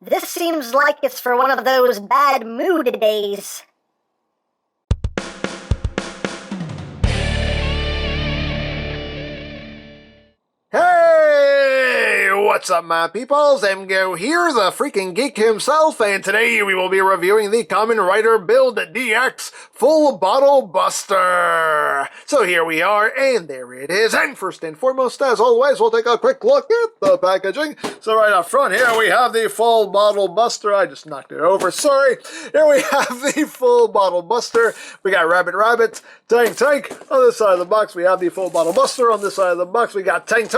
This seems like it's for one of those bad mood days. Hey, what's up, my peoples? EmGo here, the freaking geek himself, and today we will be reviewing the Kamen Rider Build DX Full Bottle Buster. So here we are, and there it is. And first and foremost, as always, we'll take a quick look at the packaging. So right up front here, we have the Full Bottle Buster. I just knocked it over, sorry. Here we have the Full Bottle Buster. We got Rabbit, Tank. On this side of the box, we have the Full Bottle Buster. On this side of the box, we got Tank.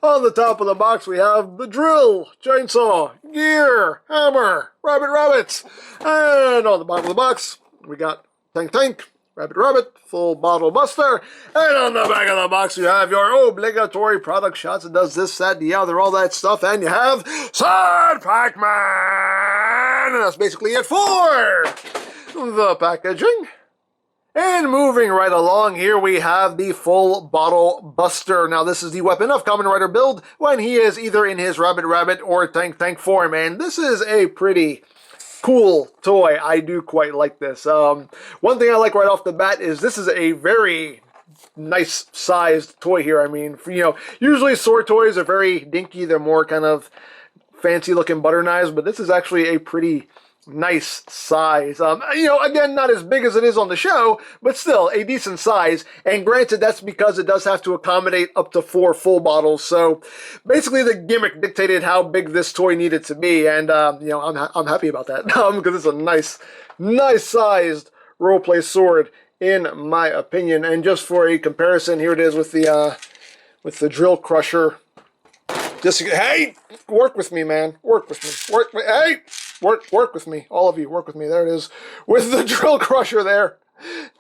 On the top of the box, we have the drill, chainsaw, gear, hammer, rabbit. And on the bottom of the box, we got Tank, rabbit, Full Bottle Buster. And on the back of the box, you have your obligatory product shots. It does this, that, the other, all that stuff. And you have Sword Pac-Man. And that's basically it for the packaging. And moving right along, here we have the Full Bottle Buster. Now, this is the weapon of Kamen Rider Build when he is either in his Rabbit or Tank form. And this is a pretty cool toy. I do quite like this. One thing I like right off the bat is this is a very nice sized toy here. I mean, usually sword toys are very dinky. They're more kind of fancy looking butter knives, but this is actually a pretty nice size. Again, not as big as it is on the show, but still a decent size. And granted, that's because it does have to accommodate up to 4 full bottles. So basically, the gimmick dictated how big this toy needed to be, and I'm happy about that because it's a nice sized role play sword in my opinion. And just for a comparison, here it is with the drill crusher. Hey, work with me, man. Work with me. Hey, work with me. All of you, work with me. There it is. With the drill crusher there.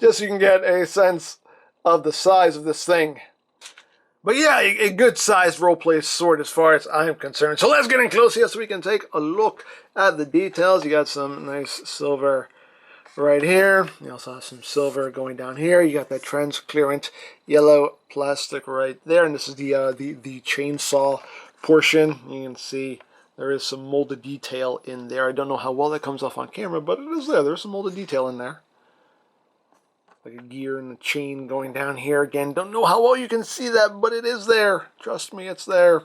Just so you can get a sense of the size of this thing. But yeah, a good sized roleplay sword as far as I'm concerned. So let's get in close here so we can take a look at the details. You got some nice silver right here. You also have some silver going down here. You got that transparent yellow plastic right there. And this is the chainsaw portion. You can see there is some molded detail in there. I don't know how well that comes off on camera, but it is there. There's some molded detail in there. Like a gear and a chain going down here. Again, don't know how well you can see that, but it is there. Trust me, it's there.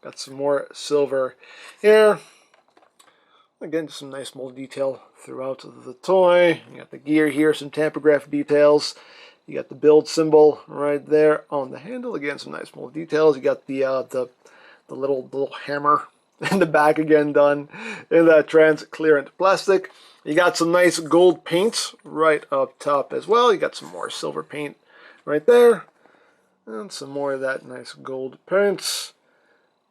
Got some more silver here. Again, just some nice molded detail throughout the toy. You got the gear here, some tampograph details. You got the build symbol right there on the handle. Again, some nice molded details. You got the little hammer in the back again, done in that transparent plastic. You got some nice gold paint right up top as well. You got some more silver paint right there. And some more of that nice gold paint.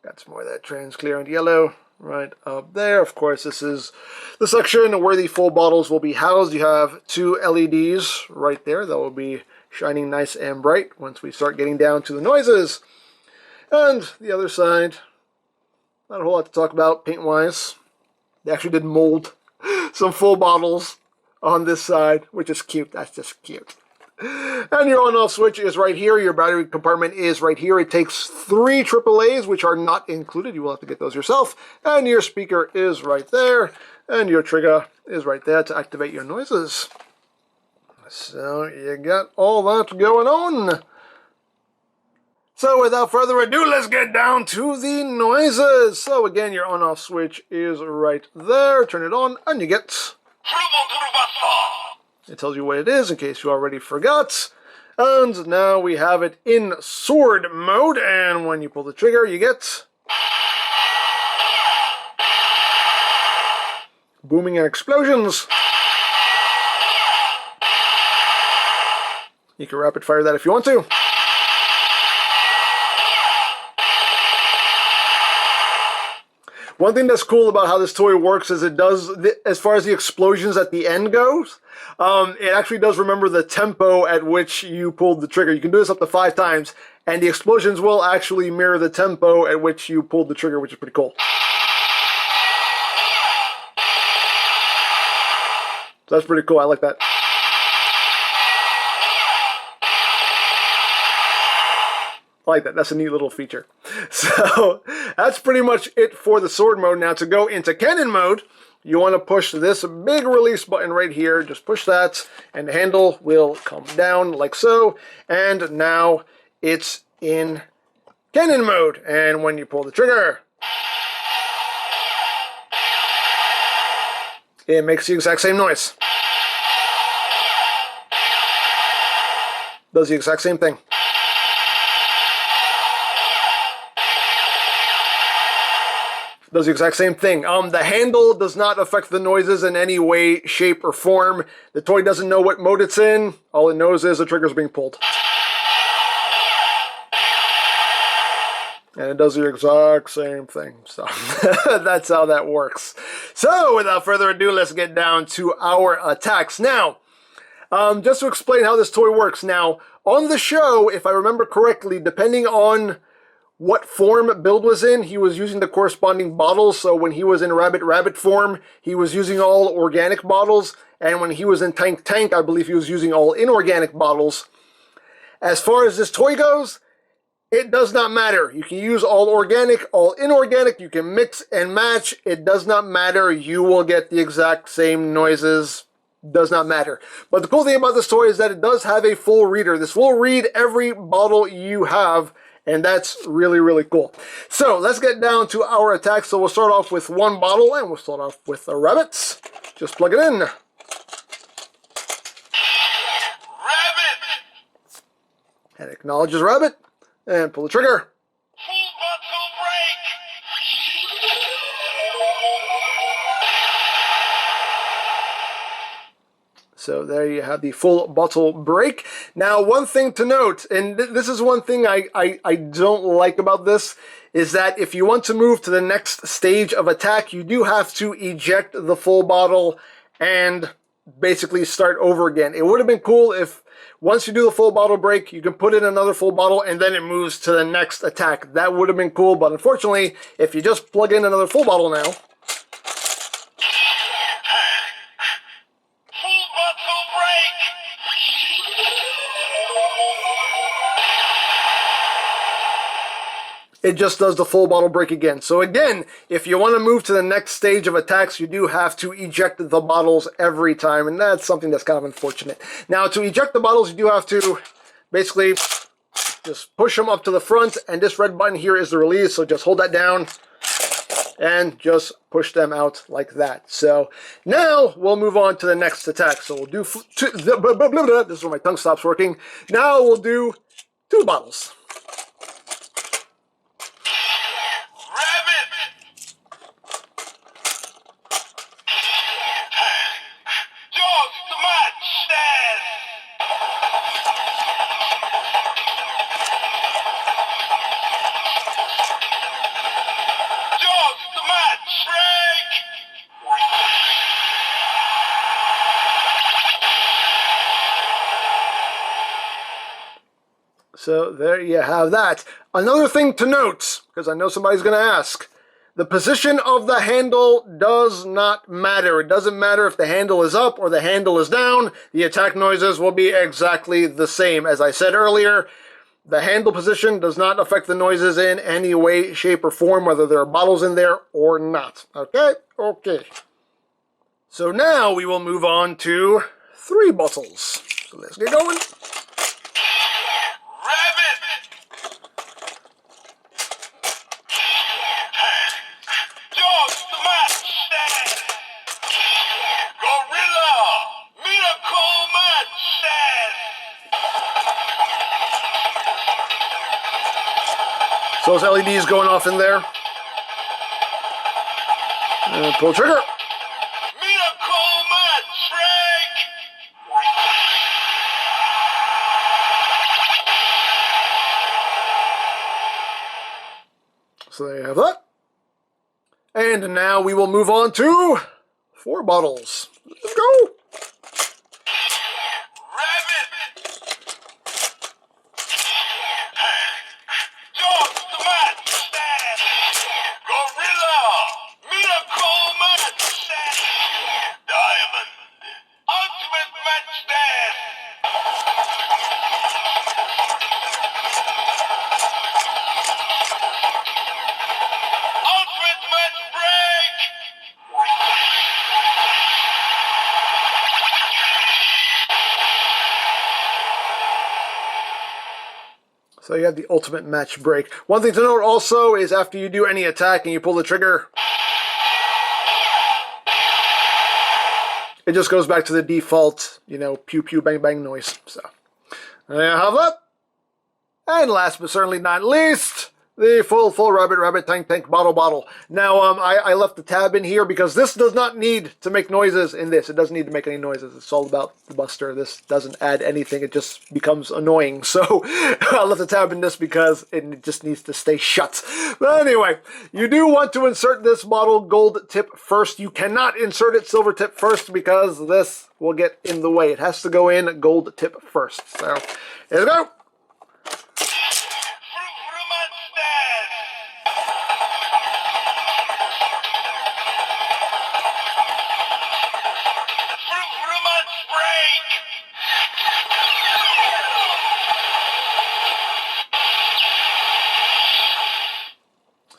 Got some more of that transparent yellow right up there. Of course, this is the section where the full bottles will be housed. You have 2 LEDs right there that will be shining nice and bright once we start getting down to the noises. And the other side, not a whole lot to talk about paint-wise. They actually did mold some full bottles on this side, which is cute. That's just cute. And your on-off switch is right here. Your battery compartment is right here. It takes 3 AAAs, which are not included. You will have to get those yourself. And your speaker is right there. And your trigger is right there to activate your noises. So you got all that going on. So without further ado, let's get down to the noises. So again, your on-off switch is right there. Turn it on and you get... It tells you what it is in case you already forgot. And now we have it in sword mode. And when you pull the trigger, you get... booming and explosions. You can rapid fire that if you want to. One thing that's cool about how this toy works is it does, as far as the explosions at the end goes, it actually does remember the tempo at which you pulled the trigger. You can do this up to 5 times, and the explosions will actually mirror the tempo at which you pulled the trigger, which is pretty cool. So that's pretty cool. I like that. I like that. That's a neat little feature. So that's pretty much it for the sword mode. Now to go into cannon mode, you want to push this big release button right here. Just push that and the handle will come down like so. And now it's in cannon mode. And when you pull the trigger, it makes the exact same noise. Does the exact same thing. Does the exact same thing. The handle does not affect the noises in any way, shape, or form. The toy doesn't know what mode it's in. All it knows is the trigger's being pulled. And it does the exact same thing. So that's how that works. So without further ado, let's get down to our attacks. Now, just to explain how this toy works. Now, on the show, if I remember correctly, depending on what form Build was in, he was using the corresponding bottles. So when he was in Rabbit form, he was using all organic bottles. And when he was in Tank, I believe he was using all inorganic bottles. As far as this toy goes, it does not matter. You can use all organic, all inorganic. You can mix and match. It does not matter. You will get the exact same noises. Does not matter. But the cool thing about this toy is that it does have a full reader. This will read every bottle you have. And that's really, really cool. So let's get down to our attack. So we'll start off with one bottle, and we'll start off with the rabbits. Just plug it in. Rabbit! And acknowledges rabbit. And pull the trigger. So there you have the full bottle break. Now, one thing to note, and this is one thing I don't like about this, is that if you want to move to the next stage of attack, you do have to eject the full bottle and basically start over again. It would have been cool if once you do the full bottle break, you can put in another full bottle and then it moves to the next attack. That would have been cool, but unfortunately, if you just plug in another full bottle now, it just does the full bottle break again. So again, if you want to move to the next stage of attacks, you do have to eject the bottles every time, and that's something that's kind of unfortunate. Now, to eject the bottles, you do have to basically just push them up to the front, and this red button here is the release, so just hold that down and just push them out like that. So now we'll move on to the next attack. So we'll do, this is where my tongue stops working. Now we'll do 2 bottles. So there you have that. Another thing to note, because I know somebody's going to ask, the position of the handle does not matter. It doesn't matter if the handle is up or the handle is down. The attack noises will be exactly the same. As I said earlier, the handle position does not affect the noises in any way, shape, or form, whether there are bottles in there or not. Okay? Okay. So now we will move on to 3 bottles. So let's get going. So those LEDs going off in there. And pull the trigger. So there you have that. And now we will move on to 4 bottles. Let's go. So you have the ultimate match break. One thing to note also is after you do any attack and you pull the trigger, it just goes back to the default, you know, pew pew bang bang noise. So there you have that. And last but certainly not least, the full rabbit tank bottle. Now I left the tab in here because this does not need to make noises in this. It doesn't need to make any noises. It's all about the Buster. This doesn't add anything. It just becomes annoying. So I left the tab in this because it just needs to stay shut. But anyway, you do want to insert this bottle gold tip first. You cannot insert it silver tip first because this will get in the way. It has to go in gold tip first. So here we go.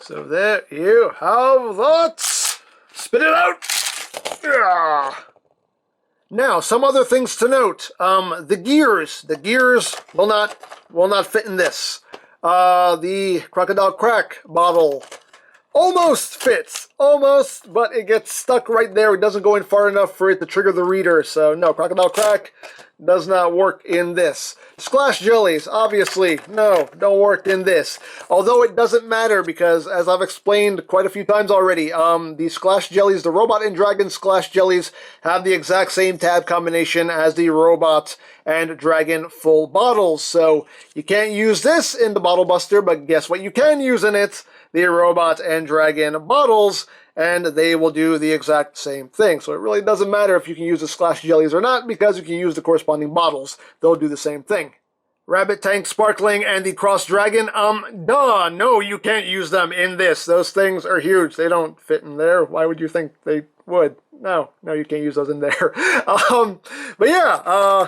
So there you have that. Spit it out. Yeah. Now, some other things to note. The gears will not fit in this. The Crocodile Crack bottle almost fits, but it gets stuck right there. It doesn't go in far enough for it to trigger the reader. So no, Crocodile Crack does not work in this. Splash Jellies, obviously, no, don't work in this. Although it doesn't matter because, as I've explained quite a few times already, the Splash Jellies, the Robot and Dragon Splash Jellies, have the exact same tab combination as the Robot and Dragon full bottles. So you can't use this in the Bottle Buster, but guess what you can use in it? The Robot and Dragon bottles, and they will do the exact same thing. So it really doesn't matter if you can use the Splash Jellies or not, because you can use the corresponding bottles. They'll do the same thing. Rabbit Tank Sparkling and the Cross Dragon, duh, no, you can't use them in this. Those things are huge. They don't fit in there. Why would you think they would? No, you can't use those in there. But yeah,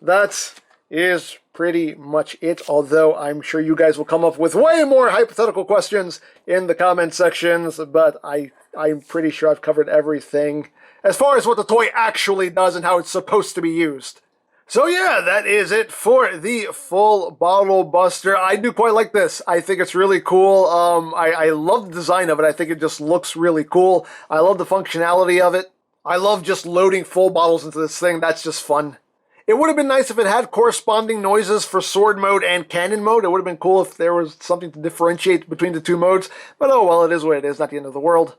that is pretty much it, although I'm sure you guys will come up with way more hypothetical questions in the comment sections, but I'm pretty sure I've covered everything as far as what the toy actually does and how it's supposed to be used. So yeah, that is it for the full Bottle Buster. I do quite like this. I think it's really cool. I love the design of it. I think it just looks really cool. I love the functionality of it. I love just loading full bottles into this thing. That's just fun. It would have been nice if it had corresponding noises for Sword Mode and Cannon Mode. It would have been cool if there was something to differentiate between the two modes. But oh well, it is what it is, not the end of the world.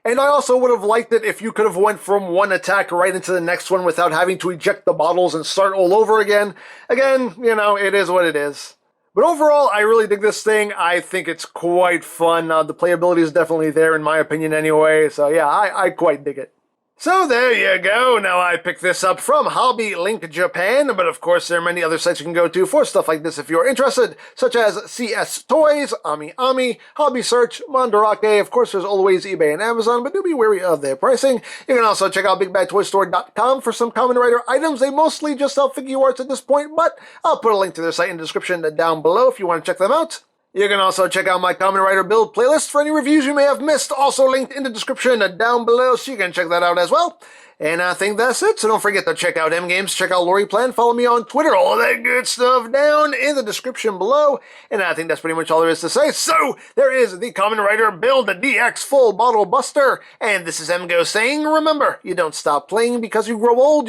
And I also would have liked it if you could have went from one attack right into the next one without having to eject the bottles and start all over again. Again, you know, it is what it is. But overall, I really dig this thing. I think it's quite fun. The playability is definitely there, in my opinion anyway. So yeah, I quite dig it. So there you go. Now I picked this up from Hobby Link Japan, but of course there are many other sites you can go to for stuff like this if you're interested, such as CS Toys, Ami, Hobby Search, Mandarake. Of course there's always eBay and Amazon, but do be wary of their pricing. You can also check out BigBadToyStore.com for some Kamen Rider items. They mostly just sell figure arts at this point, but I'll put a link to their site in the description down below if you want to check them out. You can also check out my Kamen Rider build playlist for any reviews you may have missed, also linked in the description down below, so you can check that out as well. And I think that's it, so don't forget to check out EmGo's, check out Lori Plan, follow me on Twitter, all that good stuff down in the description below. And I think that's pretty much all there is to say. So, there is the Kamen Rider Build DX Full Bottle Buster, and this is EmGo saying, remember, you don't stop playing because you grow old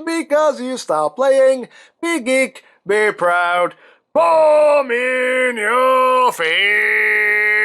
because you stop playing. Be geek, be proud. Bomb in your face!